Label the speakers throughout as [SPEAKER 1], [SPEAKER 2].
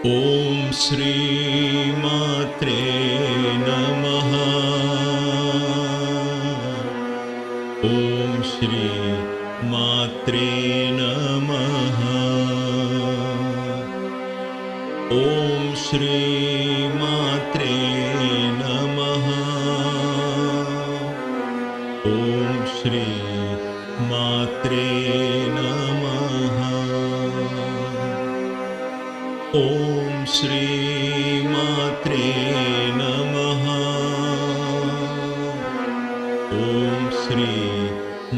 [SPEAKER 1] ॐ श्री मात्रे नमः। ॐ श्री मात्रे नमः। ॐ श्री मात्रे नमः। ॐ श्री मात्रे नमः। ॐ श्री मात्रे नमः। ॐ श्री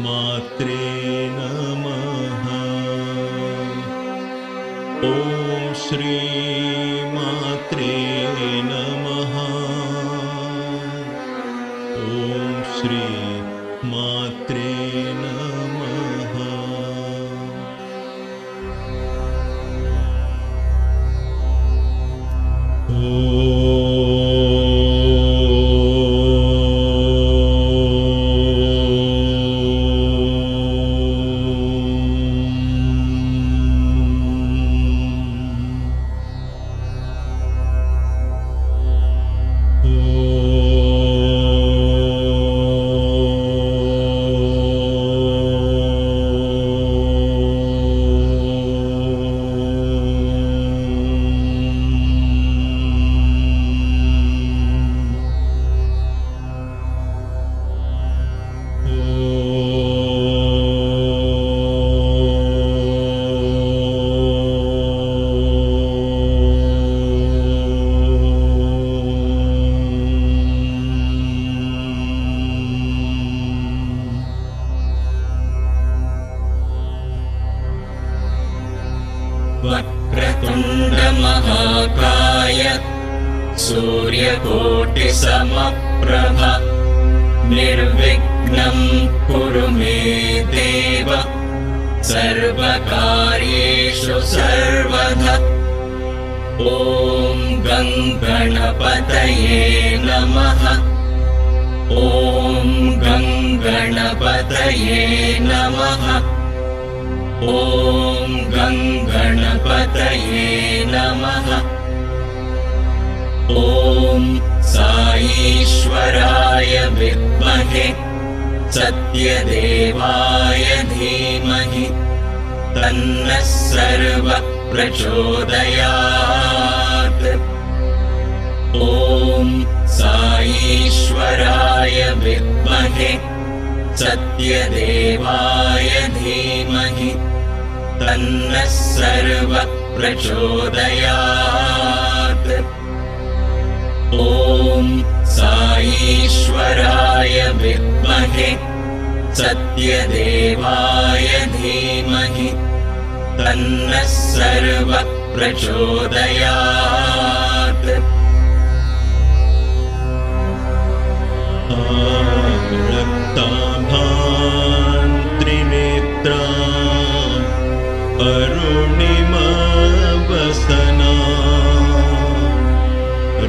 [SPEAKER 1] मात्रे नमः। ॐ श्री मात्रे नमः। ॐ श्री मात्रे नमः।
[SPEAKER 2] वक्रतुण्डमहाकाय सूर्यकोटिसमप्रभ निर्विघ्नं कुरु मे देव सर्वकार्येषु सर्वदा। ॐ गं गणपतये नमः। ॐ गं गणपतये नमः। ॐ गं गणपतये नमः। ॐ साईश्वराय विद्महे सत्यदेवाय धीमहि तन्नः सर्वः प्रचोदयात्। ॐ साईश्वराय विद्महे सत्यदेवाय धीमहि तन्नः सर्वः प्रचोदयात्। ॐ साईश्वराय विद्महे सत्यदेवाय धीमहि तन्नः सर्वः प्रचोदयात्।
[SPEAKER 1] रक्ताभां त्रिनेत्रा अरुणिमावसना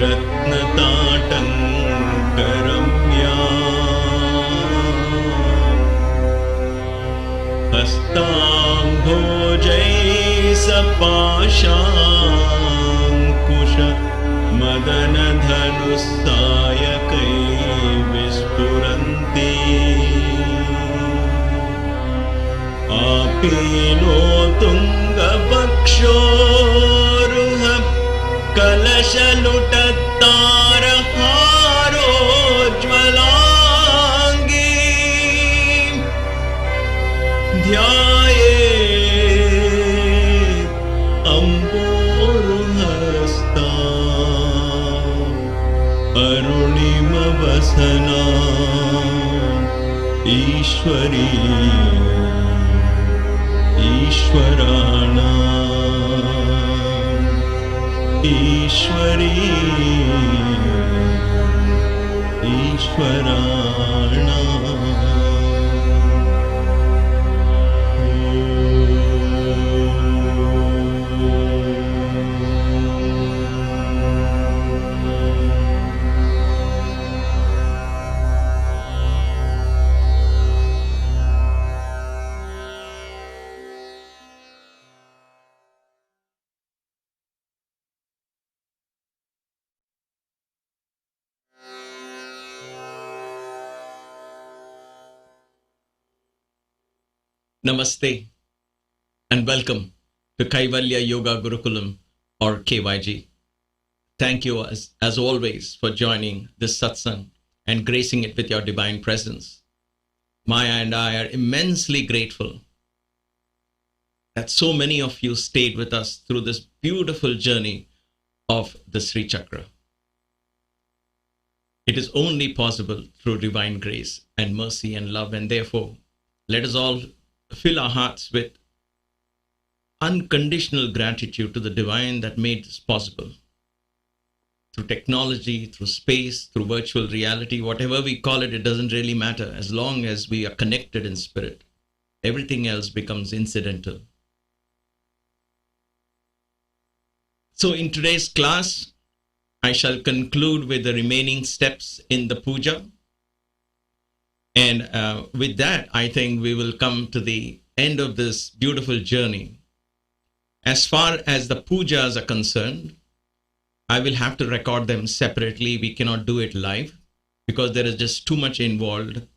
[SPEAKER 1] रत्नताटङ्करम्या हस्ताम्भोजैः सपाशाङ्कुश मदनधनुस्सायकैः विस्फुरन्ती आपीनो तुङ्गवक्षोरुह कलशलुटत्तारहारोज्ज्वलाङ्गी ध्यायेत् अम्बोरुहस्ता अरुणिमवसना ईश्वरी ईश्वराणाम् ईश्वरी ईश्वराणाम्। Namaste and welcome to Kaivalya Yoga Gurukulam or KYG. Thank you as always for joining this satsang and gracing it with your divine presence. Maya and I are immensely grateful that so many of you stayed with us through this beautiful journey of the Shri chakra. It is only possible through divine grace and mercy and love, and therefore let us all fill our hearts with unconditional gratitude to the divine that made this possible. Through technology, through space, through virtual reality, whatever we call it, it doesn't really matter as long as we are connected in spirit. Everything else becomes incidental. So in today's class, I shall conclude with the remaining steps in the puja. And with that, I think we will come to the end of this beautiful journey. As far as the pujas are concerned, I will have to record them separately. We cannot do it live because there is just too much involved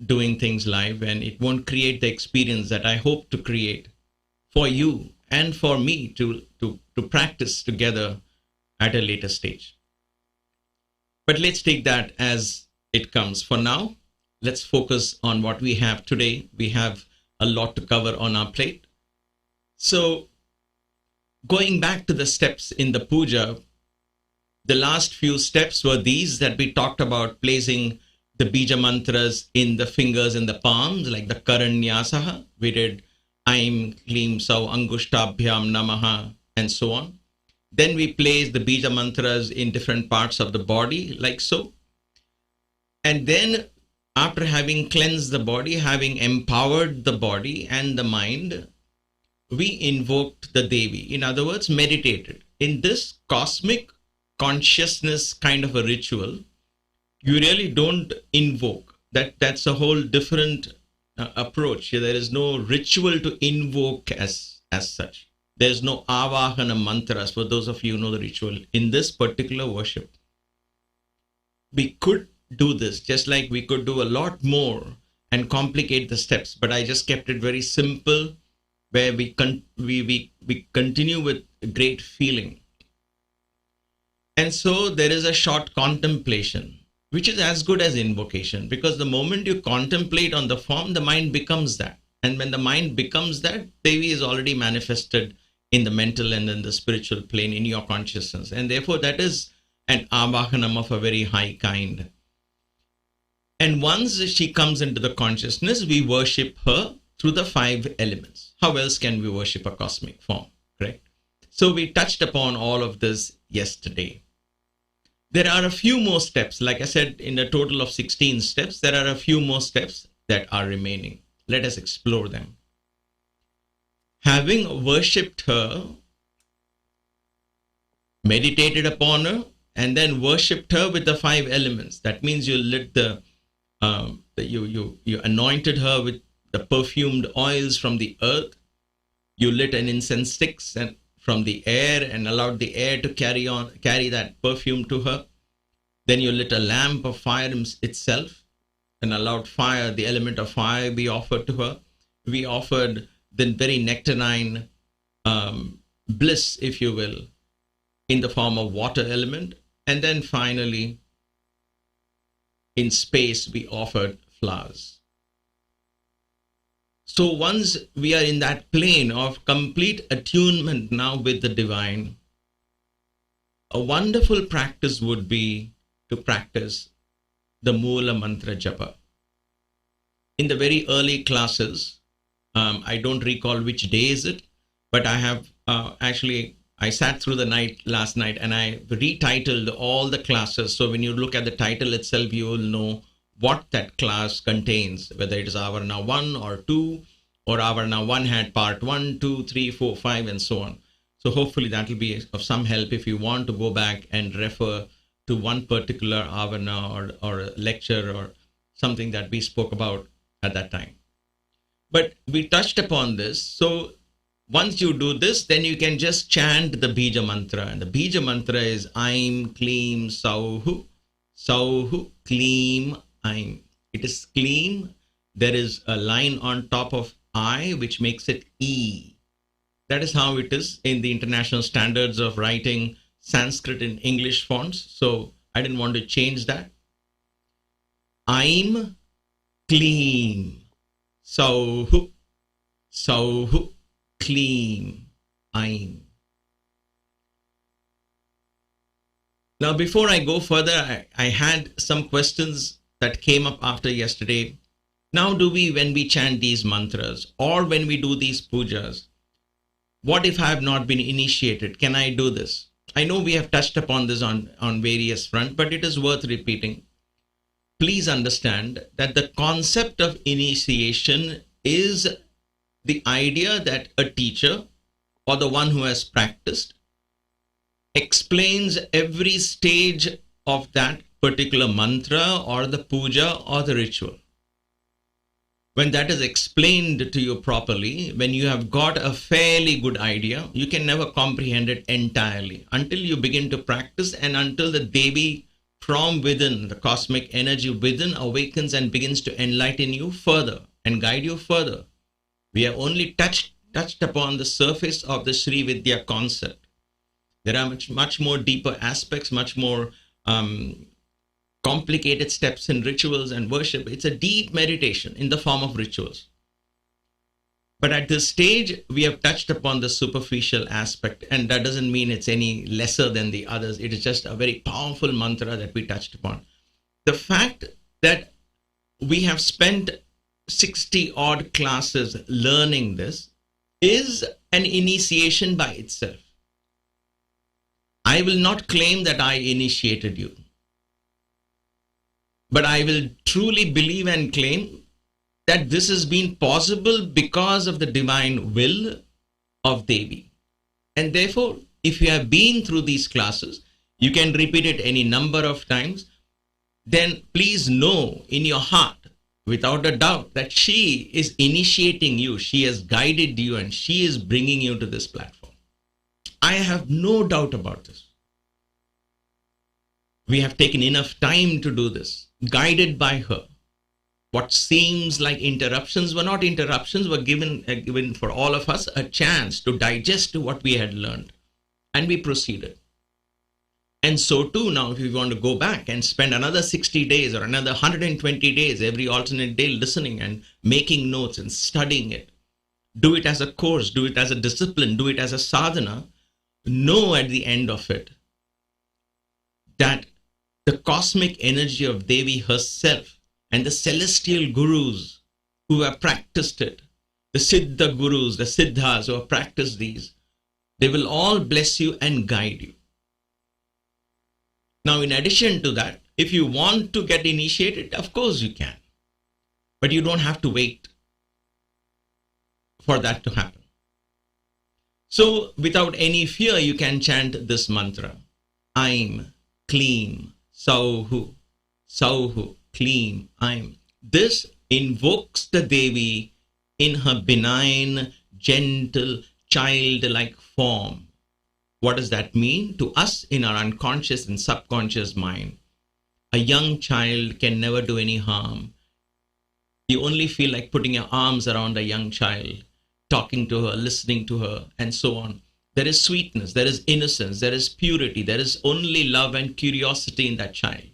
[SPEAKER 1] doing things live, and it won't create the experience that I hope to create for you and for me to practice together at a later stage. But let's take that as it comes. For now, let's focus on what we have today. We have a lot to cover on our plate. So going back to the steps in the puja, the last few steps were these that we talked about, placing the Bija mantras in the fingers and the palms, like the Karanyasaha. We did Aim, Klim, Sau, Angushtabhyam, Namaha, and so on. Then we place the Bija mantras in different parts of the body, like so. And then after having cleansed the body, having empowered the body and the mind, we invoked the Devi. In other words, meditated. In this cosmic consciousness kind of a ritual, you really don't invoke. That's a whole different approach. There is no ritual to invoke as such. There's no avahana mantras, for those of you who know the ritual. In this particular worship, we could do this, just like we could do a lot more and complicate the steps, but I just kept it very simple, where we continue with great feeling. And so there is a short contemplation, which is as good as invocation, because the moment you contemplate on the form, the mind becomes that. And when the mind becomes that, Devi is already manifested in the mental and in the spiritual plane in your consciousness. And therefore that is an avahanam of a very high kind. And once she comes into the consciousness, we worship her through the 5 elements. How else can we worship a cosmic form, correct? So we touched upon all of this yesterday. There are a few more steps. Like I said, in a total of 16 steps, there are a few more steps that are remaining. Let us explore them. Having worshipped her, meditated upon her, and then worshipped her with the 5 elements. That means you lit you anointed her with the perfumed oils from the earth. You lit an incense sticks and from the air and allowed the air to carry that perfume to her. Then you lit a lamp of fire itself and allowed fire, the element of fire, be offered to her. We offered the very nectarine bliss, if you will, in the form of water element. And then finally, in space, we offered flowers. So once we are in that plane of complete attunement now with the divine, a wonderful practice would be to practice the Moola Mantra Japa. In the very early classes, I don't recall which day is it, but I have I sat through the night last night and I retitled all the classes. So when you look at the title itself, you will know what that class contains, whether it is Avarana 1 or 2, or Avarana 1 had part 1, 2, 3, 4, 5, and so on. So hopefully that will be of some help if you want to go back and refer to one particular Avarana or a lecture or something that we spoke about at that time. But we touched upon this. So once you do this, then you can just chant the Bija mantra. And the Bija mantra is Aim, Klim, Sauhu, Sauhu, Klim, Aim. It is Klim there is a line on top of I which makes it E. That is how it is in the international standards of writing Sanskrit in English fonts. So I didn't want to change that. I'm clean. Sauhu, clean. I'm. Now, before I go further, I had some questions that came up after yesterday. Now, when we chant these mantras or when we do these pujas, what if I have not been initiated? Can I do this? I know we have touched upon this on various fronts, but it is worth repeating. Please understand that the concept of initiation is the idea that a teacher or the one who has practiced explains every stage of that particular mantra or the puja or the ritual. When that is explained to you properly, when you have got a fairly good idea, you can never comprehend it entirely until you begin to practice and until the Devi from within, the cosmic energy within, awakens and begins to enlighten you further and guide you further. We have only touched upon the surface of the Shri Vidya concept. There are much more deeper aspects, much more complicated steps in rituals and worship. It's a deep meditation in the form of rituals. But at this stage, we have touched upon the superficial aspect, and that doesn't mean it's any lesser than the others. It is just a very powerful mantra that we touched upon. The fact that we have spent 60 odd classes learning this is an initiation by itself. I will not claim that I initiated you, but I will truly believe and claim that this has been possible because of the divine will of Devi. And therefore, if you have been through these classes, you can repeat it any number of times, then please know in your heart, without a doubt, that she is initiating you, she has guided you, and she is bringing you to this platform. I have no doubt about this. We have taken enough time to do this, guided by her. What seems like interruptions were not interruptions, were given for all of us a chance to digest what we had learned. And we proceeded. And so too, now if we want to go back and spend another 60 days or another 120 days, every alternate day listening and making notes and studying it, do it as a course, do it as a discipline, do it as a sadhana, know at the end of it that the cosmic energy of Devi herself and the celestial gurus who have practiced it, the Siddha gurus, the Siddhas who have practiced these, they will all bless you and guide you. Now, in addition to that, if you want to get initiated, of course you can. But you don't have to wait for that to happen. So, without any fear, you can chant this mantra. I'm clean. Sauhu, clean, I'm. This invokes the Devi in her benign, gentle, childlike form. What does that mean? To us, in our unconscious and subconscious mind, a young child can never do any harm. You only feel like putting your arms around a young child, talking to her, listening to her, and so on. There is sweetness, there is innocence, there is purity, there is only love and curiosity in that child.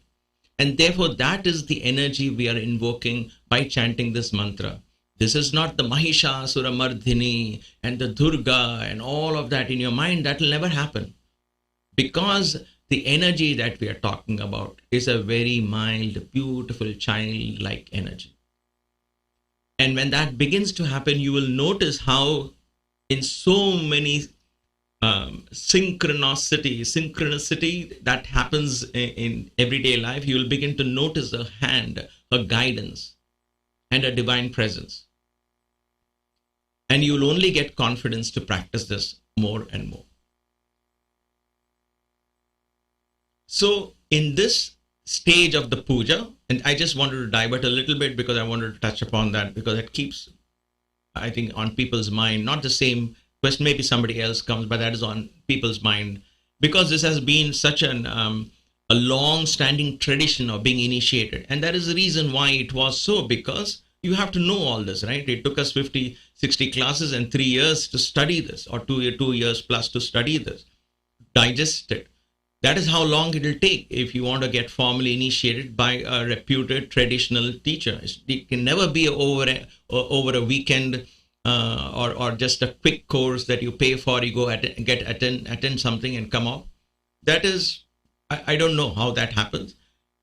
[SPEAKER 1] And therefore, that is the energy we are invoking by chanting this mantra. This is not the Mahishasura Mardhini and the Durga and all of that in your mind. That will never happen. Because the energy that we are talking about is a very mild, beautiful, childlike energy. And when that begins to happen, you will notice how in so many synchronicity that happens in everyday life, you will begin to notice her hand, her guidance, and her divine presence. And you will only get confidence to practice this more and more. So in this stage of the puja, and I just wanted to divert a little bit because I wanted to touch upon that, because it keeps, I think, on people's mind, not the same question, maybe somebody else comes, but that is on people's mind, because this has been such a long-standing tradition of being initiated. And that is the reason why it was so, because you have to know all this, right? It took us 50, 60 classes and 3 years to study this, or 2 years plus to study this, digest it. That is how long it will take if you want to get formally initiated by a reputed traditional teacher. It can never be over a weekend or just a quick course that you pay for. You go attend something and come out. That is, I don't know how that happens,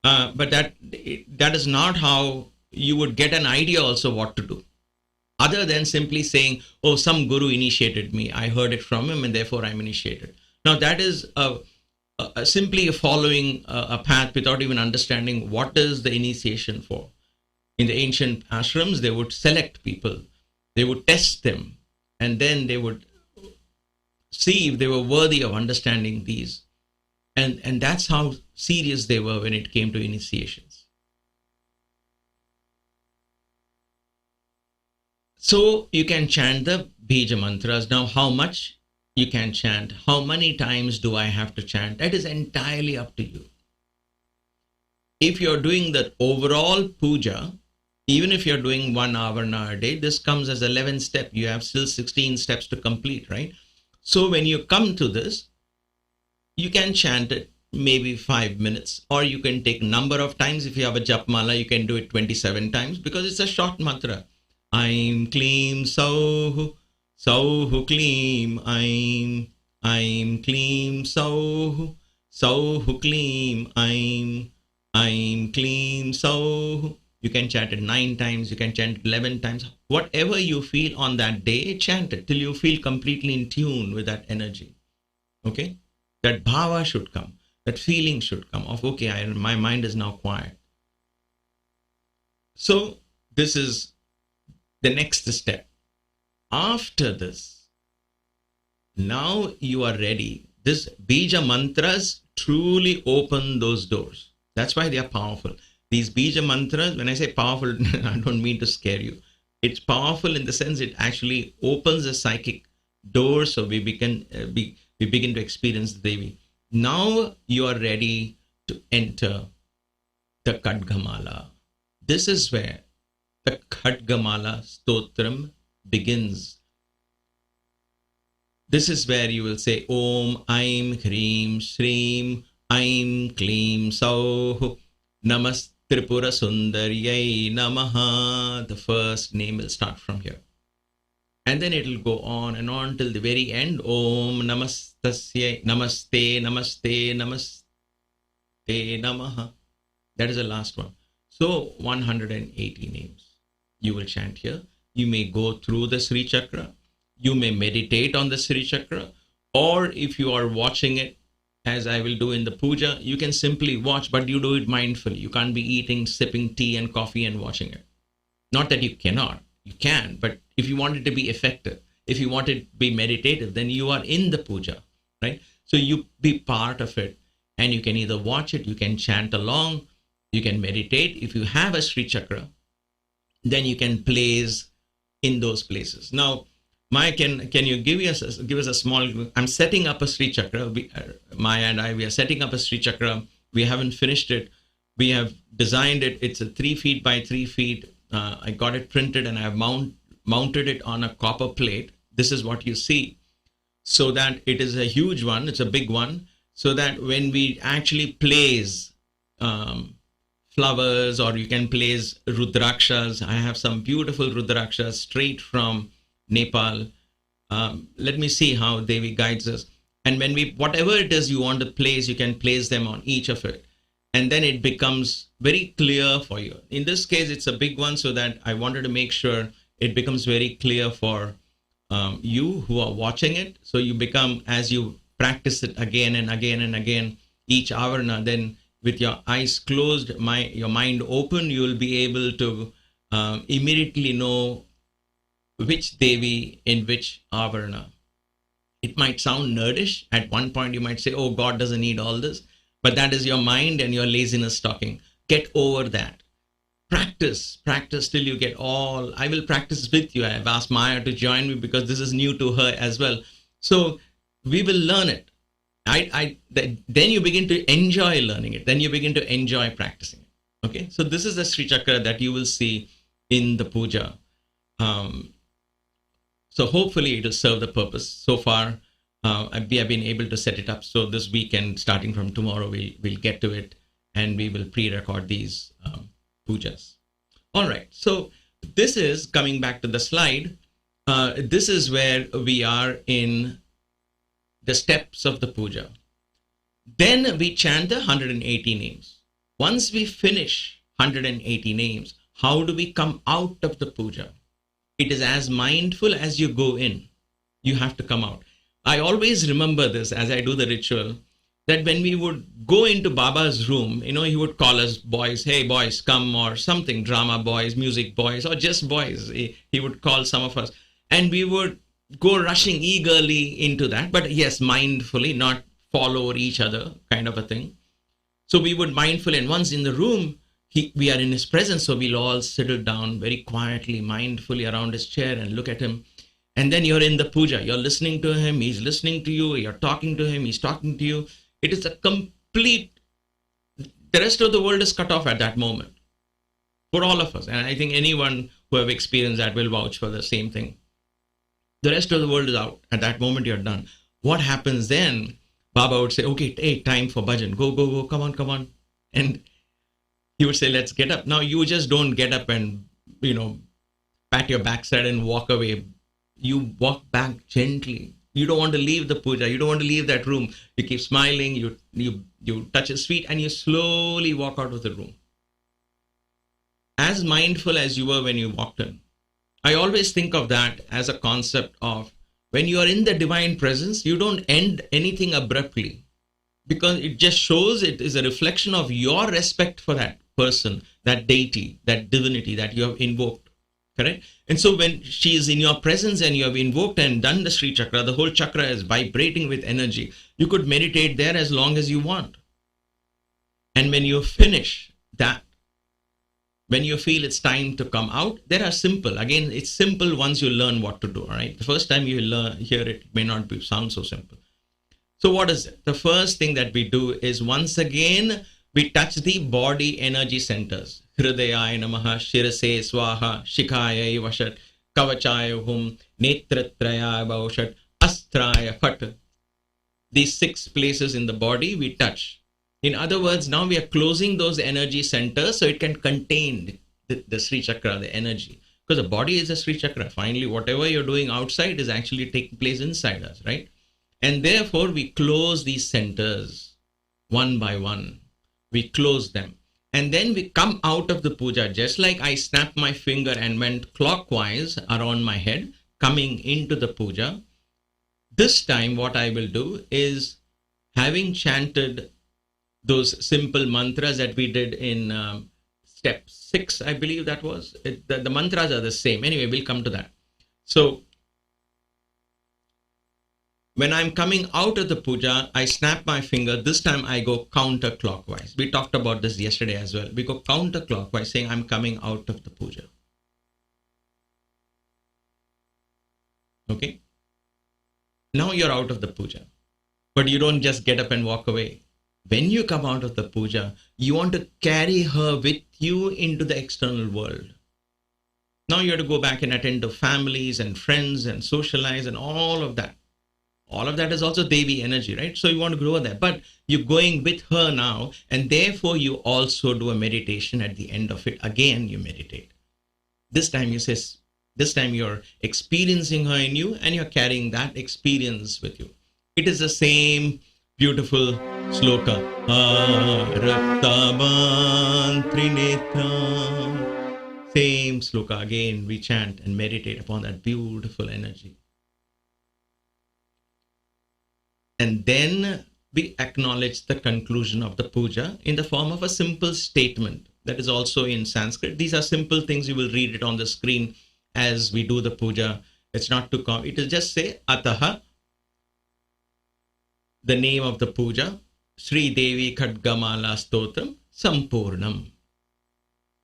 [SPEAKER 1] but that is not how you would get an idea also what to do, other than simply saying, oh, some guru initiated me, I heard it from him and therefore I'm initiated. Now that is simply following a path without even understanding what is the initiation for. In the ancient ashrams, they would select people, they would test them, and then they would see if they were worthy of understanding these. And that's how serious they were when it came to initiations. So you can chant the Bija mantras. Now, how much you can chant, how many times do I have to chant? That is entirely up to you. If you're doing the overall puja, even if you're doing 1 hour a day, this comes as 11 steps. You have still 16 steps to complete, right? So when you come to this, you can chant it maybe 5 minutes, or you can take number of times. If you have a japmala, you can do it 27 times because it's a short mantra. Aim Kleem Sauhu, Sauhu Kleem Aim Kleem Sauhu, Sauhu Kleem Aim Kleem Sauhu. You can chant it 9 times, you can chant it 11 times. Whatever you feel on that day, chant it till you feel completely in tune with that energy. Okay? That bhava should come, that feeling should come of, okay, my mind is now quiet. So this is the next step. After this, now you are ready. This Bija mantras truly open those doors. That's why they are powerful. These Bija mantras, when I say powerful, I don't mean to scare you. It's powerful in the sense it actually opens a psychic door, so we begin to experience the Devi. Now you are ready to enter the Khadgamala. This is where the Khadgamala Stotram begins. This is where you will say Om Aim Hreem Shreem Aim Kleem Sauh Namas Tripura Sundaryai Namaha. The first name will start from here. And then it will go on and on till the very end. Om Namastasya Namaste Namaste Namaste Namaha. That is the last one. So 180 names you will chant here. You may go through the Sri Chakra. You may meditate on the Sri Chakra. Or if you are watching it, as I will do in the puja, you can simply watch, but you do it mindfully. You can't be eating, sipping tea and coffee and watching it. Not that you cannot. You can, but if you want it to be effective, if you want it to be meditative, then you are in the puja, right? So you be part of it, and you can either watch it, you can chant along, you can meditate. If you have a Sri Chakra, then you can place in those places. Now, Maya, can you give us a small? I'm setting up a Sri Chakra. Maya and I, we are setting up a Sri Chakra. We haven't finished it. We have designed it. It's a 3 feet by 3 feet. I got it printed and I have mounted it on a copper plate. This is what you see. So that it is a huge one. It's a big one. So that when we actually place flowers, or you can place rudrakshas. I have some beautiful rudrakshas straight from Nepal. Let me see how Devi guides us. And when whatever it is you want to place, you can place them on each of it. And then it becomes very clear for you. In this case, it's a big one, so that I wanted to make sure it becomes very clear for you who are watching it. So you become, as you practice it again and again and again, each avarna, then with your eyes closed, your mind open, you will be able to immediately know which Devi in which avarna. It might sound nerdish. At one point, you might say, oh, God doesn't need all this. But that is your mind and your laziness talking. Get over that. Practice till you get all. I will practice with you. I have asked Maya to join me because this is new to her as well. So we will learn it. Then you begin to enjoy learning it. Then you begin to enjoy practicing it. Okay. So this is the Sri Chakra that you will see in the puja. So hopefully it will serve the purpose. So far, we have been able to set it up. So this weekend, starting from tomorrow, we'll get to it, and we will pre-record these pujas. All right. So this is coming back to the slide. This is where we are in the steps of the puja. Then we chant the 180 names. Once we finish 180 names, how do we come out of the puja? It is as mindful as you go in. You have to come out. I always remember this as I do the ritual, that when we would go into Baba's room, he would call us boys, hey boys, come, or something, drama boys, music boys, or just boys. He would call some of us, and we would go rushing eagerly into that. But yes, mindfully, not fall over each other kind of a thing. So we would mindfully, and once in the room, we are in his presence, so we'll all settle down very quietly, mindfully around his chair and look at him. And then you're in the puja. You're listening to him. He's listening to you. You're talking to him. He's talking to you. It is a complete... The rest of the world is cut off at that moment for all of us. And I think anyone who have experienced that will vouch for the same thing. The rest of the world is out. At that moment, you're done. What happens then? Baba would say, okay, hey, time for bhajan. Go, go, go. Come on, come on. And he would say, let's get up. Now, you just don't get up and, pat your backside and walk away. You walk back gently. You don't want to leave the puja. You don't want to leave that room. You keep smiling. You touch his feet and you slowly walk out of the room. As mindful as you were when you walked in. I always think of that as a concept of when you are in the divine presence, you don't end anything abruptly, because it just shows it is a reflection of your respect for that person, that deity, that divinity that you have invoked. Correct? And so when she is in your presence and you have invoked and done the Shri chakra, the whole chakra is vibrating with energy. You could meditate there as long as you want. And when you finish that, when you feel it's time to come out, there are simple. Again, it's simple once you learn what to do. All right. The first time you hear it, may not sound so simple. So what is it? The first thing that we do is once again, we touch the body energy centers. Hridayaya namaha, shirase swaha, shikhaya vashat, kavachaya hum, netratraya bhaushat, astraya phat. These 6 places in the body we touch. In other words, now we are closing those energy centers so it can contain the Sri chakra, the energy. Because the body is a Sri chakra. Finally, whatever you're doing outside is actually taking place inside us, right? And therefore, we close these centers one by one. We close them. And then we come out of the puja, just like I snapped my finger and went clockwise around my head, coming into the puja. This time, what I will do is, having chanted those simple mantras that we did in step 6, I believe that was. The mantras are the same. Anyway, we'll come to that. So, when I'm coming out of the puja, I snap my finger. This time I go counterclockwise. We talked about this yesterday as well. We go counterclockwise, saying I'm coming out of the puja. Okay? Now you're out of the puja. But you don't just get up and walk away. When you come out of the puja, you want to carry her with you into the external world. Now you have to go back and attend to families and friends and socialize and all of that. All of that is also Devi energy, right? So you want to grow that. But you're going with her now, and therefore you also do a meditation at the end of it. Again, you meditate. This time you're experiencing her in you, and you're carrying that experience with you. It is the same beautiful sloka. Same sloka. Again, we chant and meditate upon that beautiful energy. And then we acknowledge the conclusion of the puja in the form of a simple statement that is also in Sanskrit. These are simple things. You will read it on the screen as we do the puja. It's not too common. It will just say Ataha, the name of the puja, Shri Devi Khadgamala Stotram Sampurnam.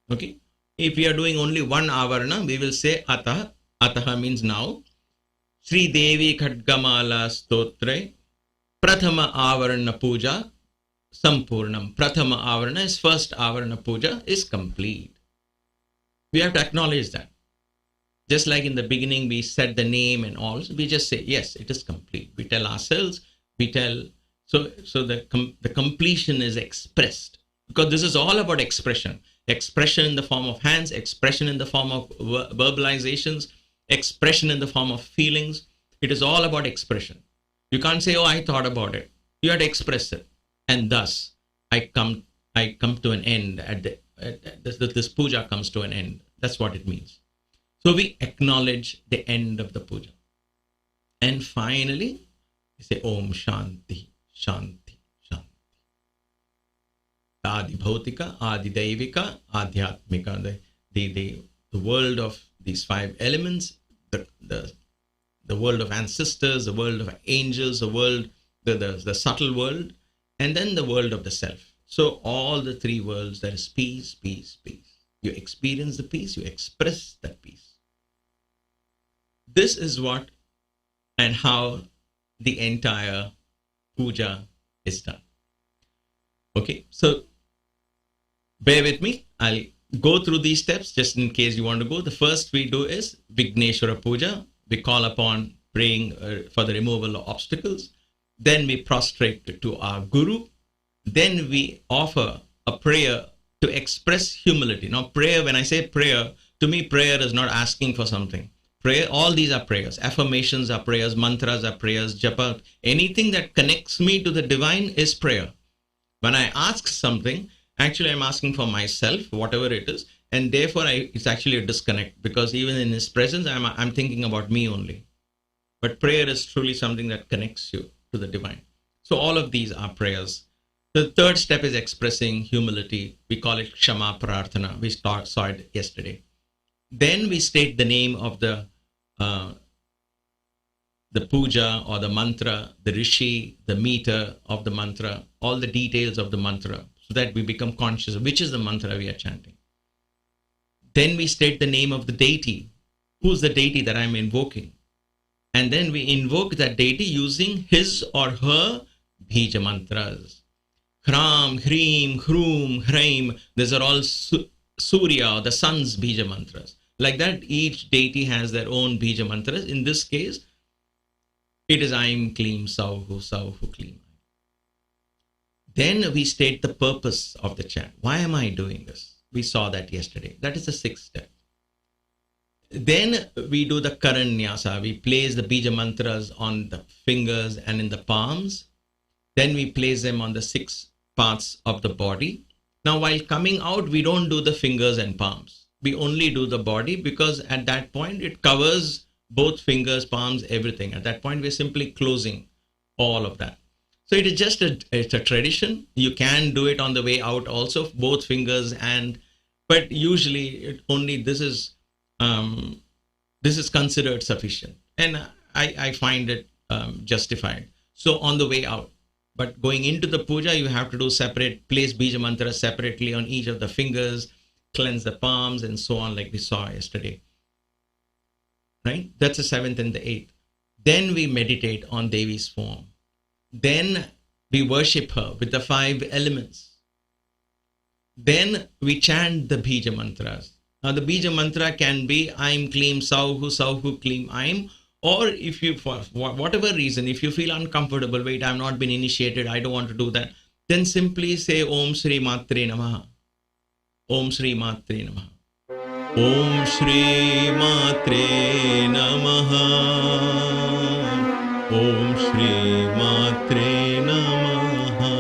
[SPEAKER 1] Okay. If we are doing only one avarna, we will say Ataha. Ataha means now. Shri Devi Khadgamala Stotre Prathama Avarana Puja Sampurnam. Prathama Avarana is first Avarana Puja is complete. We have to acknowledge that. Just like in the beginning, we said the name and all, we just say, yes, it is complete. We tell ourselves, so the completion is expressed. Because this is all about expression. Expression in the form of hands, expression in the form of verbalizations, expression in the form of feelings. It is all about expression. You can't say, oh, I thought about it. You have to express it. And thus, I come to an end. This puja comes to an end. That's what it means. So we acknowledge the end of the puja. And finally, we say, Om Shanti, Shanti, Shanti. Adi Bhautika, Adi Daivika, Adhyatmika. The world of these 5 elements, the world of ancestors, the world of angels, the world, the subtle world, and then the world of the self. So all the 3 worlds, there is peace, peace, peace. You experience the peace, you express that peace. This is what and how the entire puja is done. Okay, so bear with me. I'll go through these steps just in case you want to go. The first we do is Vigneshwara Puja. We call upon praying for the removal of obstacles. Then we prostrate to our Guru. Then we offer a prayer to express humility. Now, prayer, when I say prayer, to me, prayer is not asking for something. Prayer, all these are prayers. Affirmations are prayers, mantras are prayers, japa. Anything that connects me to the divine is prayer. When I ask something, actually I'm asking for myself, whatever it is, and therefore it's actually a disconnect, because even in His presence, I'm thinking about me only. But prayer is truly something that connects you to the divine. So all of these are prayers. The third step is expressing humility. We call it Kshama Prarthana. We saw it yesterday. Then we state the name of the puja or the mantra, the rishi, the meter of the mantra, all the details of the mantra, so that we become conscious of which is the mantra we are chanting. Then we state the name of the deity. Who's the deity that I'm invoking? And then we invoke that deity using his or her Bija mantras. Hram, Hrim, Hrum, Hraim. These are all Surya, the sun's Bija mantras. Like that, each deity has their own Bija mantras. In this case, it is Aim, Klim, Sauhu, Sauhu, Klim. Then we state the purpose of the chant. Why am I doing this? We saw that yesterday. That is the 6th step. Then we do the Karanyasa. We place the Bija mantras on the fingers and in the palms. Then we place them on the 6 parts of the body. Now, while coming out, we don't do the fingers and palms. We only do the body, because at that point, it covers both fingers, palms, everything. At that point, we're simply closing all of that. So it is just it's a tradition. You can do it on the way out also, both fingers, but usually this is considered sufficient. And I find it justified. So on the way out. But going into the puja, you have to do separate, place Bija mantra separately on each of the fingers, cleanse the palms, and so on, like we saw yesterday. Right? That's the 7th and the 8th. Then we meditate on Devi's form. Then we worship her with the 5 elements. Then we chant the Bija mantras. Now the Bija mantra can be Aim, Klim, Sauhu, Sauhu, Klim, Aim. Or if you, for whatever reason, if you feel uncomfortable, wait, I've not been initiated, I don't want to do that, then simply say Om Shri Matre Namaha. Om Shri Matre Namaha. Om Shri Matre Namaha. Om Shri Matre Namaha.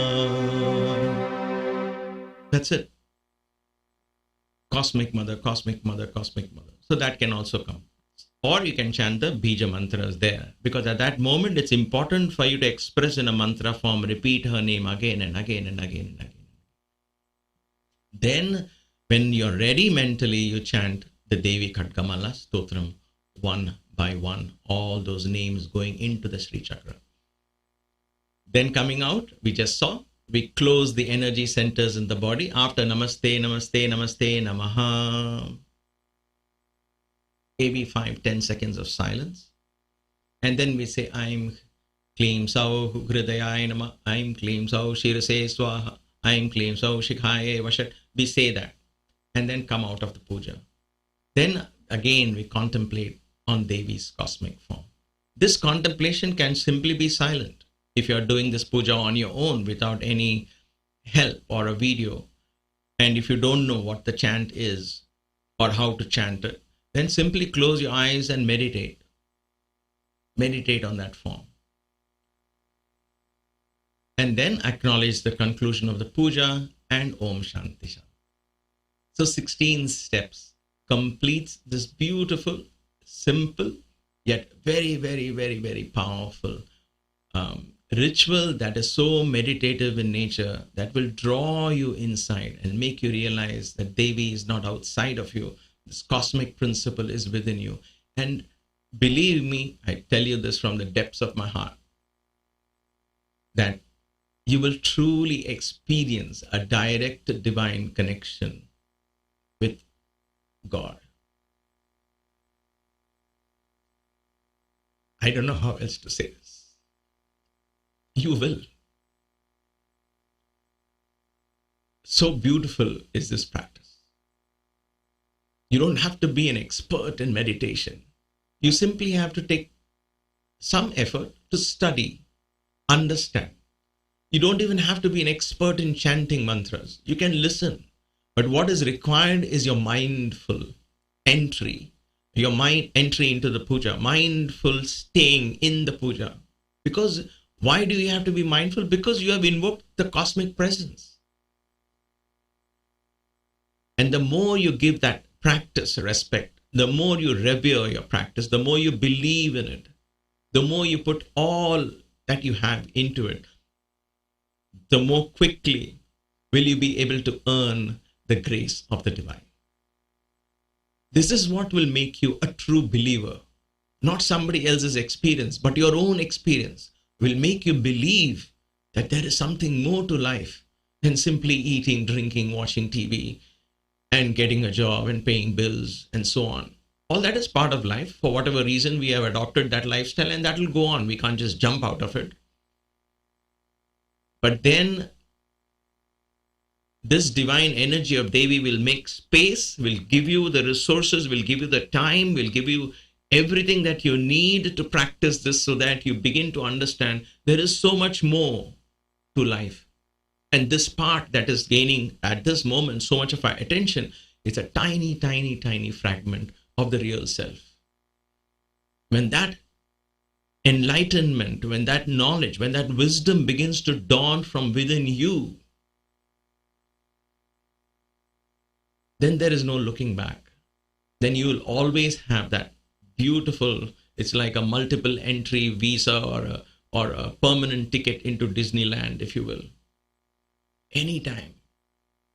[SPEAKER 1] That's it. Cosmic Mother, Cosmic Mother, Cosmic Mother. So that can also come. Or you can chant the Bija mantras there. Because at that moment, it's important for you to express in a mantra form, repeat her name again and again and again and again. Then, when you're ready mentally, you chant the Devi Khadgamala Stotram one by one, all those names going into the Shri chakra. Then coming out, we just saw, we close the energy centers in the body after Namaste, Namaste, Namaste, Namaha. Maybe 5-10 seconds of silence. And then we say, Aim Klim Sau Hridayaya Nama, Aim Klim Sau Shirase Swaha, Aim Klim Sau Shikhaye Vashat. We say that. And then come out of the puja. Then again, we contemplate on Devi's cosmic form. This contemplation can simply be silent. If you are doing this puja on your own without any help or a video, and if you don't know what the chant is or how to chant it, then simply close your eyes and meditate. Meditate on that form. And then acknowledge the conclusion of the puja and Om Shanti Shanti. So 16 steps completes this beautiful, simple, yet very, very, very, very powerful ritual that is so meditative in nature, that will draw you inside and make you realize that Devi is not outside of you. This cosmic principle is within you. And believe me, I tell you this from the depths of my heart, that you will truly experience a direct divine connection with God. I don't know how else to say this. You will. So beautiful is this practice. You don't have to be an expert in meditation. You simply have to take some effort to study, understand. You don't even have to be an expert in chanting mantras. You can listen. But what is required is your mindful entry, your mind entry into the puja, mindful staying in the puja. Because why do you have to be mindful? Because you have invoked the cosmic presence. And the more you give that practice respect, the more you revere your practice, the more you believe in it, the more you put all that you have into it, the more quickly will you be able to earn the grace of the divine. This is what will make you a true believer. Not somebody else's experience, but your own experience will make you believe that there is something more to life than simply eating, drinking, watching TV, and getting a job and paying bills and so on. All that is part of life. For whatever reason, we have adopted that lifestyle, and that will go on. We can't just jump out of it. But then this divine energy of Devi will make space, will give you the resources, will give you the time, will give you everything that you need to practice this, so that you begin to understand there is so much more to life. And this part that is gaining at this moment so much of our attention is a tiny, tiny, tiny fragment of the real self. When that enlightenment, when that knowledge, when that wisdom begins to dawn from within you, then there is no looking back. Then you will always have that beautiful, it's like a multiple entry visa or a permanent ticket into Disneyland, if you will. Anytime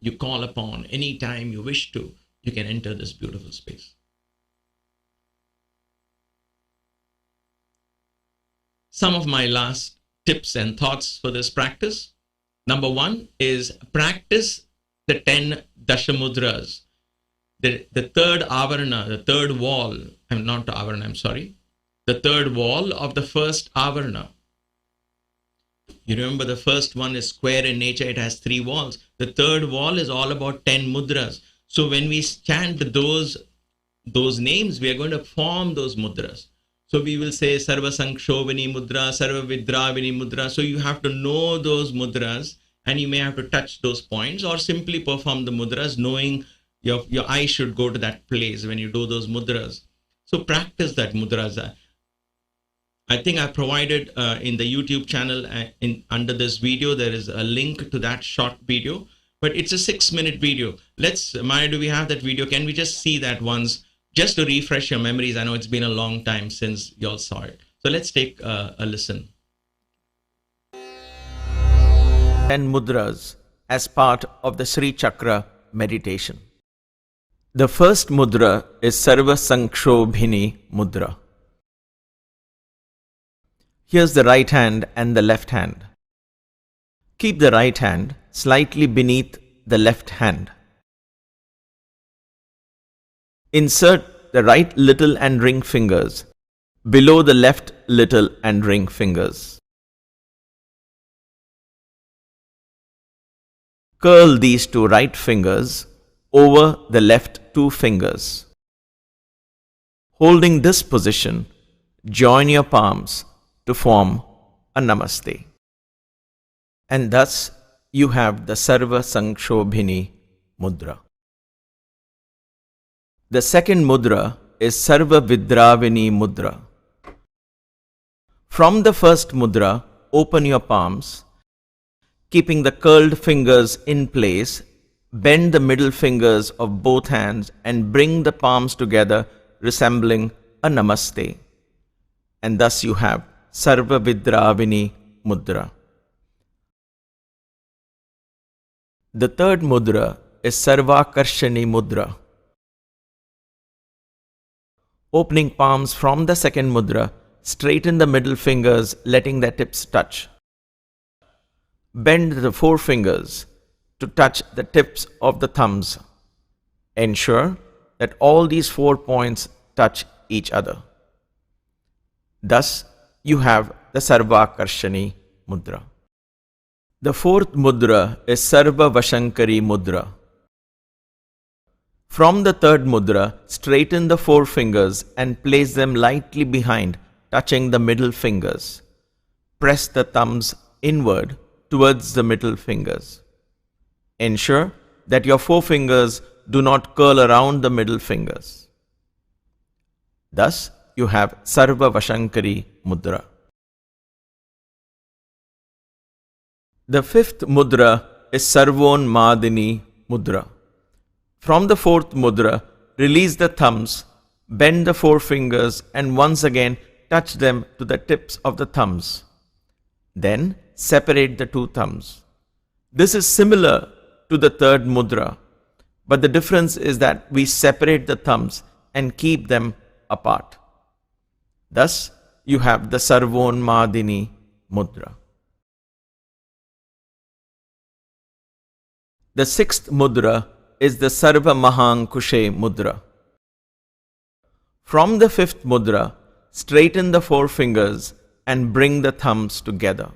[SPEAKER 1] you call upon, anytime you wish to, you can enter this beautiful space. Some of my last tips and thoughts for this practice. Number one is practice the 10 Dasha mudras. The third avarana, the third wall, the third wall of the first avarana. You remember the first one is square in nature, it has 3 walls. The third wall is all about 10 mudras. So when we chant those names, we are going to form those mudras. So we will say Sarva Sankshobhini Mudra, Sarva Vidravini Mudra. So you have to know those mudras, and you may have to touch those points or simply perform the mudras, knowing your eye should go to that place when you do those mudras. So practice that mudras. I think I provided in the YouTube channel under this video, there is a link to that short video, but it's a 6-minute video. Maya, do we have that video? Can we just see that once, just to refresh your memories? I know it's been a long time since you all saw it. So let's take a listen.
[SPEAKER 3] 10 mudras as part of the Shri chakra meditation. The first mudra is Sarva Sankshobhini Mudra. Here's the right hand and the left hand. Keep the right hand slightly beneath the left hand. Insert the right little and ring fingers below the left little and ring fingers. Curl these 2 right fingers over the left 2 fingers. Holding this position, join your palms to form a Namaste. And thus you have the Sarva Sankshobhini Mudra. The second mudra is Sarva Vidravini Mudra. From the first mudra, open your palms, keeping the curled fingers in place, bend the middle fingers of both hands and bring the palms together, resembling a Namaste. And thus you have Sarva Vidravini Mudra. The third mudra is Sarvakarshani Mudra. Opening palms from the second mudra, straighten the middle fingers, letting their tips touch. Bend the forefingers to touch the tips of the thumbs. Ensure that all these 4 points touch each other. Thus, you have the Sarvakarshani Mudra. The fourth mudra is Sarva Vashankari Mudra. From the third mudra, straighten the forefingers and place them lightly behind, touching the middle fingers. Press the thumbs inward towards the middle fingers. Ensure that your forefingers do not curl around the middle fingers. Thus, you have Sarva Vashankari Mudra. The fifth mudra is Sarvon Madini Mudra. From the fourth mudra, release the thumbs, bend the forefingers and once again touch them to the tips of the thumbs. Then separate the two thumbs. This is similar to the third mudra, but the difference is that we separate the thumbs and keep them apart. Thus, you have the Sarvon Madini Mudra. The sixth mudra is the Sarva Mahankushe Mudra. From the fifth mudra, straighten the forefingers and bring the thumbs together.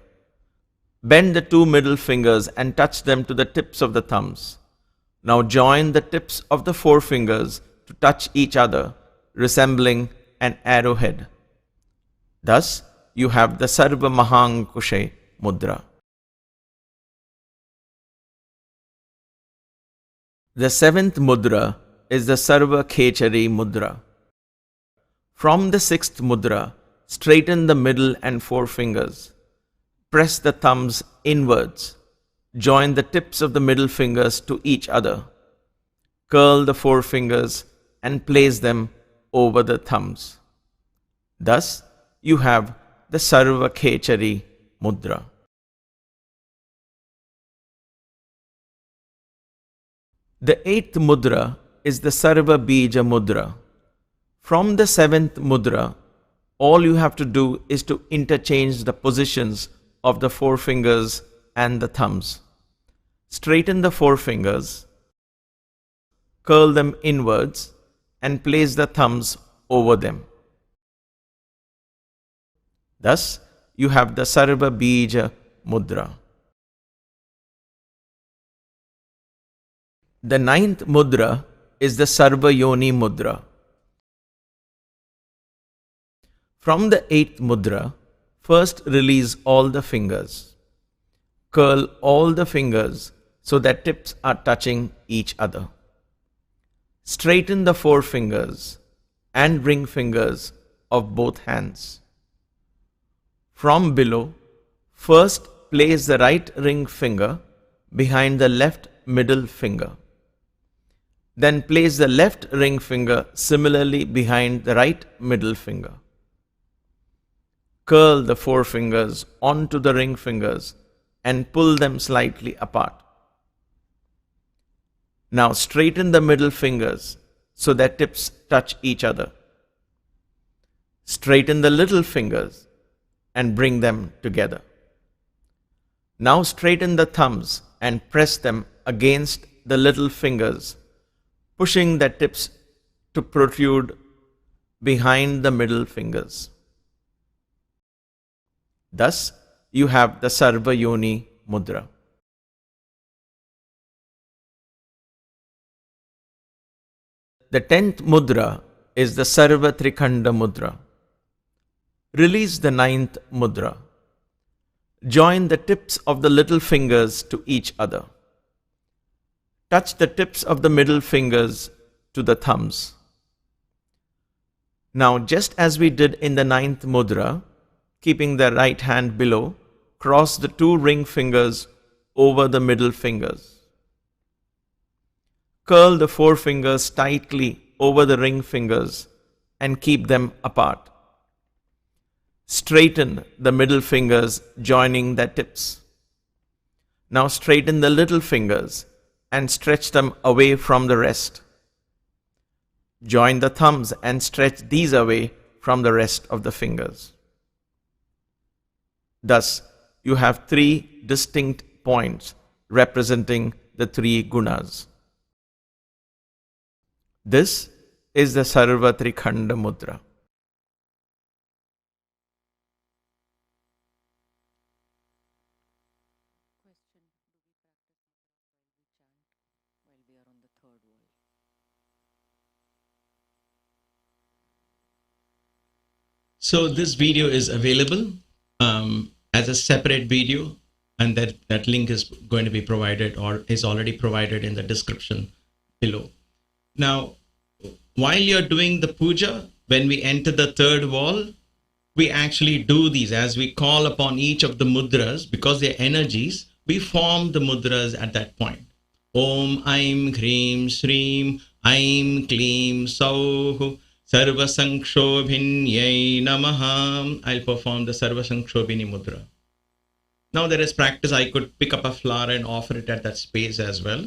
[SPEAKER 3] Bend the two middle fingers and touch them to the tips of the thumbs. Now join the tips of the forefingers to touch each other, resembling an arrowhead. Thus, you have the Sarva Mahankushe Mudra. The seventh mudra is the Sarva Khechari Mudra. From the sixth mudra, straighten the middle and forefingers. Press the thumbs inwards. Join the tips of the middle fingers to each other. Curl the forefingers and place them over the thumbs. Thus, you have the Sarva Khechari Mudra. The eighth mudra is the Sarva Bija Mudra. From the seventh mudra, all you have to do is to interchange the positions of the forefingers and the thumbs. Straighten the forefingers, curl them inwards, and place the thumbs over them. Thus, you have the Sarva Bija Mudra. The ninth mudra is the Sarva Yoni Mudra. From the eighth mudra, first release all the fingers. Curl all the fingers so that tips are touching each other. Straighten the forefingers and ring fingers of both hands. From below, first place the right ring finger behind the left middle finger. Then place the left ring finger similarly behind the right middle finger. Curl the forefingers onto the ring fingers and pull them slightly apart. Now straighten the middle fingers so that tips touch each other. Straighten the little fingers and bring them together. Now straighten the thumbs and press them against the little fingers, pushing the tips to protrude behind the middle fingers. Thus, you have the Sarva Yoni Mudra. The 10th mudra is the Sarva Trikhanda Mudra. Release the ninth mudra. Join the tips of the little fingers to each other. Touch the tips of the middle fingers to the thumbs. Now, just as we did in the ninth mudra, keeping the right hand below, cross the two ring fingers over the middle fingers. Curl the forefingers tightly over the ring fingers and keep them apart. Straighten the middle fingers, joining their tips. Now straighten the little fingers and stretch them away from the rest. Join the thumbs and stretch these away from the rest of the fingers. Thus, you have three distinct points representing the three gunas. This is the Sarva Trikhanda Mudra.
[SPEAKER 1] So this video is available as a separate video, and that link is going to be provided or is already provided in the description below. Now, while you're doing the puja, when we enter the third wall, we actually do these as we call upon each of the mudras, because they're energies, we form the mudras at that point. Om Aim Khreem Shreem Aim Kleem Sauh Sarva Sankshobhinyai Namaha. I'll perform the Sarva Sankshobhini Mudra. Now there is practice. I could pick up a flower and offer it at that space as well.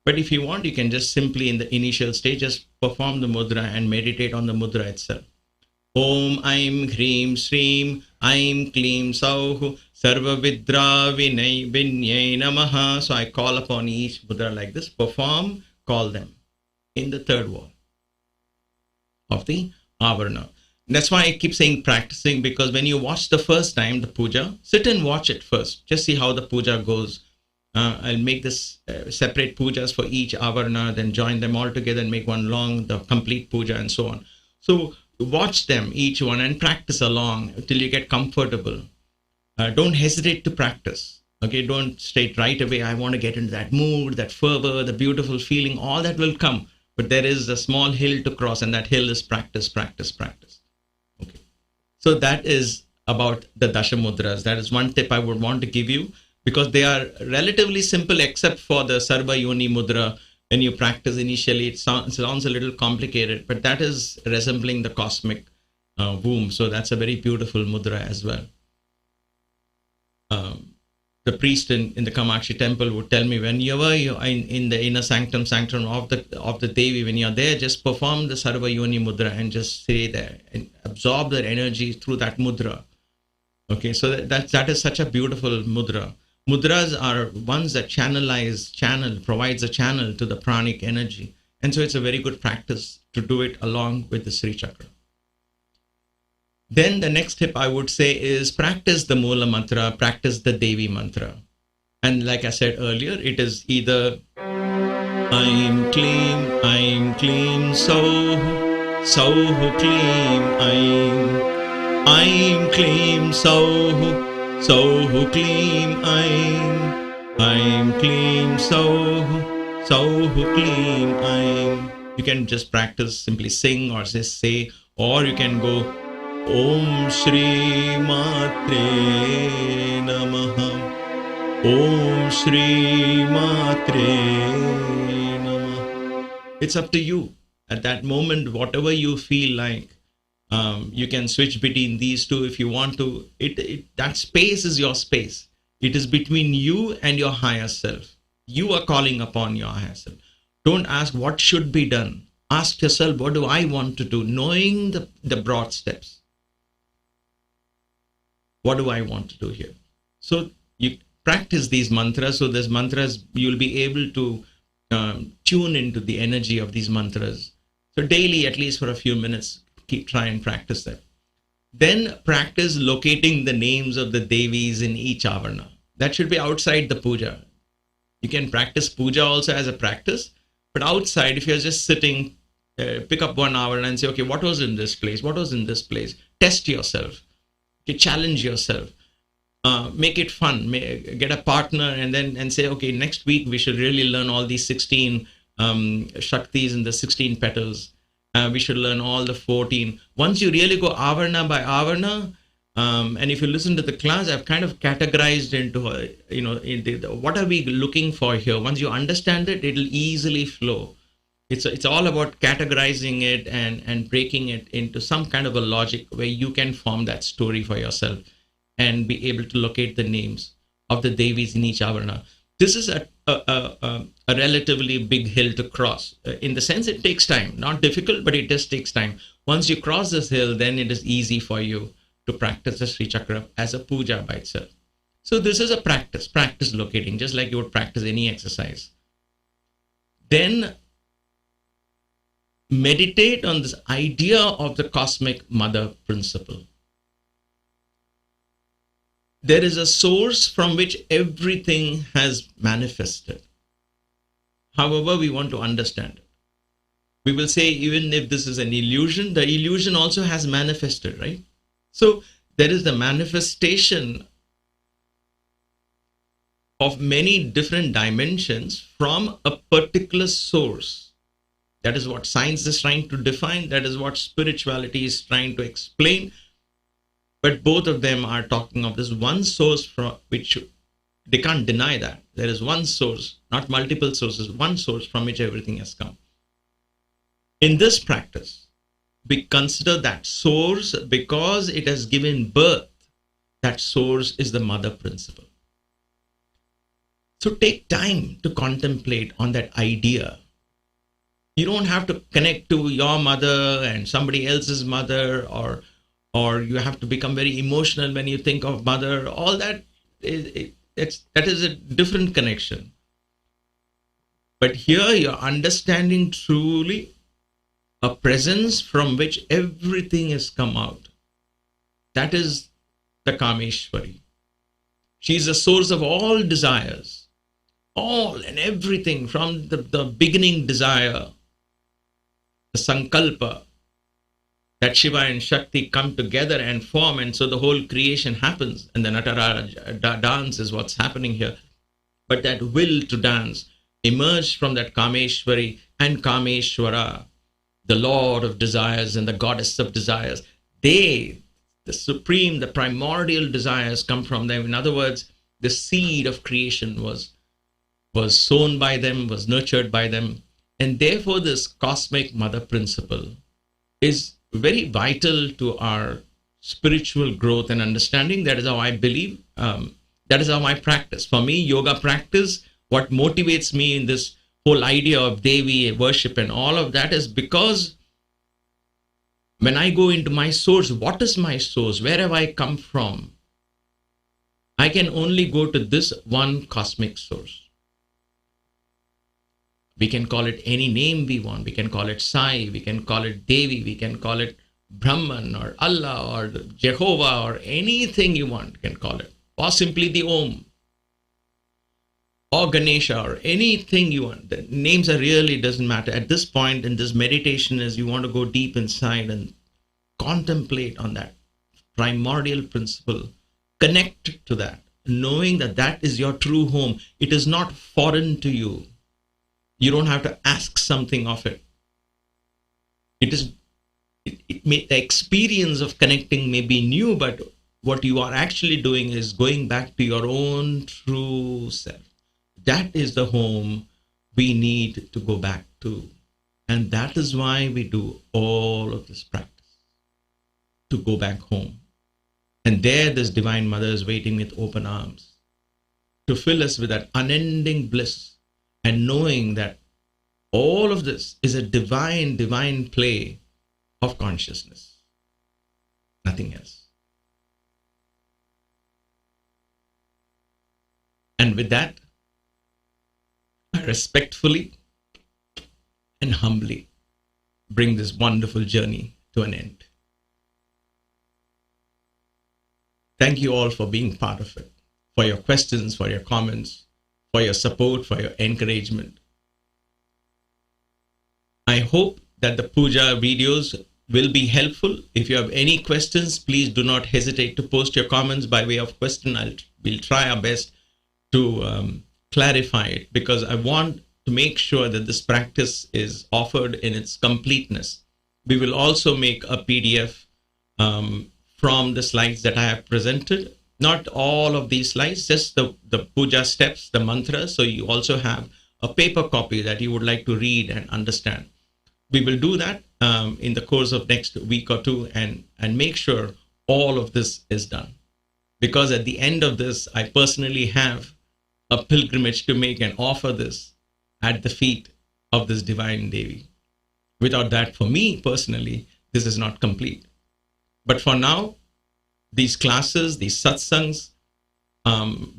[SPEAKER 1] But if you want, you can just simply in the initial stage just perform the mudra and meditate on the mudra itself. Om Aim Khreem Shreem Aim Kleem Sauh Sarva Vidra Vinay Vinyay Namaha. So I call upon each mudra like this. Perform, call them in the third wall of the avarana. That's why I keep saying practicing, because when you watch the first time the puja, sit and watch it first. Just see how the puja goes. I'll make this separate pujas for each avarana, then join them all together and make one long, the complete puja and so on. So watch them, each one, and practice along till you get comfortable. Don't hesitate to practice. Okay, don't state right away, I want to get into that mood, that fervor, the beautiful feeling, all that will come. But there is a small hill to cross, and that hill is practice, practice, practice. Okay. So that is about the Dasha Mudras. That is one tip I would want to give you, because they are relatively simple except for the Sarva Yoni Mudra. When you practice initially, it sounds a little complicated, but that is resembling the cosmic womb. So that's a very beautiful mudra as well. The priest in the Kamakshi temple would tell me, whenever you're in the inner sanctum of the Devi, when you're there, just perform the Sarva Yoni Mudra and just stay there and absorb that energy through that mudra. Okay, so that is such a beautiful mudra. Mudras are ones that provides a channel to the pranic energy. And so it's a very good practice to do it along with the Sri Chakra. Then the next tip I would say is practice the Mula Mantra, practice the Devi Mantra. And like I said earlier, it is either Aim Kleem Sauh Kleem Aim Kleem Sauh Kleem Aim Kleem Sauh Kleem Aim. You can just practice, simply sing or just say, or you can go Om Shri Matre Namaha. Om Shri Matre Namaha. It's up to you. At that moment, whatever you feel like, you can switch between these two if you want to. That space is your space. It is between you and your higher self. You are calling upon your higher self. Don't ask what should be done. Ask yourself, what do I want to do? Knowing the broad steps. What do I want to do here? So you practice these mantras. So these mantras, you'll be able to tune into the energy of these mantras. So daily, at least for a few minutes, try and practice that. Then practice locating the names of the Devis in each avarana. That should be outside the puja. You can practice puja also as a practice, but outside, if you're just sitting Pick up 1 hour and say, okay, what was in this place? What was in this place? Test yourself. Okay, challenge yourself. Make it fun. Get a partner and say, okay, next week we should really learn all these 16 Shaktis and the 16 petals. We should learn all the 14. Once you really go avarna by avarna, and if you listen to the class, I've kind of categorized into, what are we looking for here? Once you understand it, it'll easily flow. It's all about categorizing it and breaking it into some kind of a logic where you can form that story for yourself and be able to locate the names of the Devis in each avarna. This is a relatively big hill to cross. In the sense, it takes time. Not difficult, but it just takes time. Once you cross this hill, then it is easy for you to practice the Sri Chakra as a puja by itself. So this is a practice locating, just like you would practice any exercise. Then meditate on this idea of the cosmic mother principle. There is a source from which everything has manifested. However, we want to understand it. We will say, even if this is an illusion, the illusion also has manifested, right? So there is the manifestation of many different dimensions from a particular source. That is what science is trying to define. That is what spirituality is trying to explain. But both of them are talking of this one source from which they can't deny that. There is one source, not multiple sources, one source from which everything has come. In this practice, we consider that source because it has given birth. That source is the mother principle. So take time to contemplate on that idea. You don't have to connect to your mother and somebody else's mother, or you have to become very emotional when you think of mother. All that that is a different connection. But here you're understanding truly a presence from which everything has come out. That is the Kameshwari. She is the source of all desires, all and everything, from the beginning desire, the sankalpa, that Shiva and Shakti come together and form, and so the whole creation happens, and the Nataraj dance is what's happening here. But that will to dance emerged from that Kameshwari and Kameshwara, the Lord of desires and the Goddess of desires. They, the supreme, the primordial desires come from them. In other words, the seed of creation was sown by them, was nurtured by them. And therefore, this cosmic mother principle is very vital to our spiritual growth and understanding. That is how I believe. That is how I practice. For me, yoga practice, what motivates me in this whole idea of Devi worship and all of that is because when I go into my source, what is my source? Where have I come from? I can only go to this one cosmic source. We can call it any name we want. We can call it Sai, we can call it Devi, we can call it Brahman or Allah or Jehovah or anything you want, you can call it. Or simply the Om or Ganesha or anything you want. The names are really doesn't matter. At this point in this meditation is you want to go deep inside and contemplate on that primordial principle. Connect to that, knowing that that is your true home. It is not foreign to you. You don't have to ask something of it. The experience of connecting may be new, but what you are actually doing is going back to your own true self. That is the home we need to go back to. And that is why we do all of this practice, to go back home. And there this Divine Mother is waiting with open arms to fill us with that unending bliss and knowing that all of this is a divine play of consciousness. Nothing else. And with that, I respectfully and humbly bring this wonderful journey to an end. Thank you all for being part of it, for your questions, for your comments, for your support, for your encouragement. I hope that the puja videos will be helpful. If you have any questions, please do not hesitate to post your comments by way of question. We'll try our best to clarify it, because I want to make sure that this practice is offered in its completeness. We will also make a PDF from the slides that I have presented. Not all of these slides, just the puja steps, the mantras. So you also have a paper copy that you would like to read and understand. We will do that in the course of next week or two, and make sure all of this is done. Because at the end of this, I personally have a pilgrimage to make and offer this at the feet of this divine Devi. Without that, for me personally, this is not complete. But for now, these classes, these satsangs,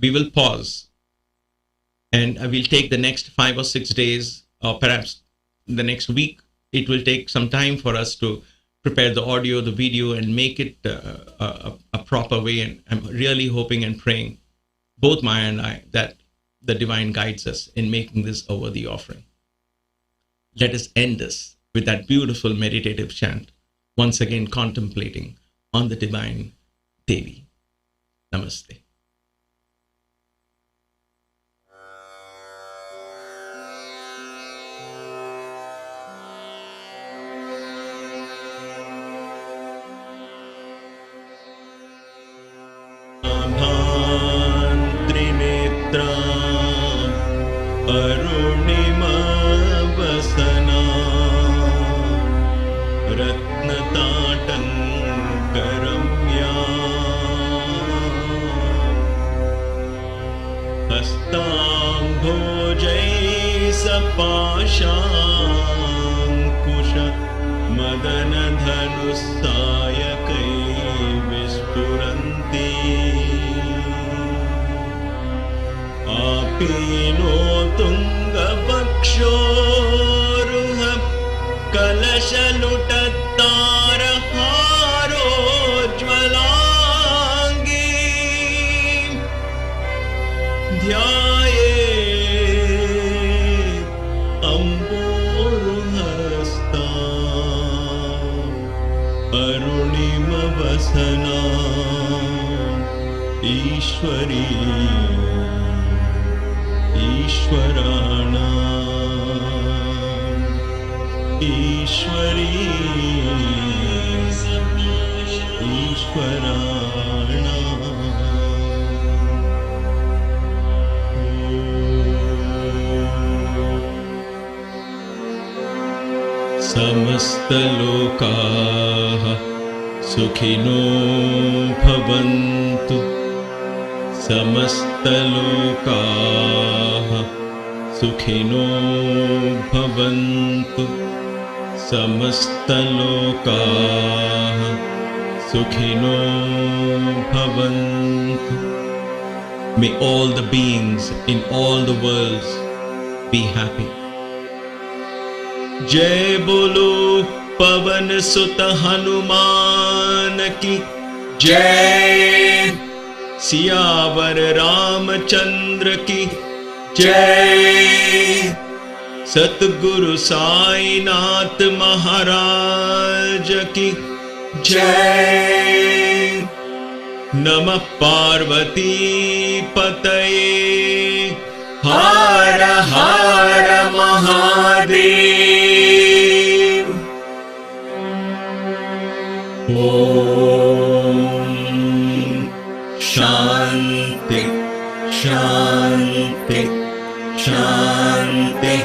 [SPEAKER 1] we will pause, and I will take the next 5 or 6 days, or perhaps the next week. It will take some time for us to prepare the audio, the video, and make it a proper way. And I'm really hoping and praying, both Maya and I, that the divine guides us in making this a worthy offering. Let us end this with that beautiful meditative chant, once again contemplating on the divine Devi. Namaste.
[SPEAKER 2] Arunima वसना रत्नताटङ्करम्या हस्ताम्भोजै सपाशाङ्कुश मदनधनुस्सायकै विस्फुरन्ति आपीनो तुङ्गवक्षोरुह कलशलुटत्तारहारोज्ज्वलाङ्गी ध्यायेत् अम्बोरुहस्ता अरुणिमवसना ईश्वरी ईश्वरी ईश्वराणा समस्तलोकाः सुखिनो भवन्तु समस्तलोकाः सुखिनो भवन्तु समस्तलोकाः सुखिनो भवन्तु. May all the beings in all the worlds be happy. जय बोलो पवन सुत हनुमान की जय, सियावर रामचंद्र की जय, सतगुरु साईनाथ महाराज की जय. नमः पार्वती पतये हर हर महादेव. ओम शांति शांति शांति.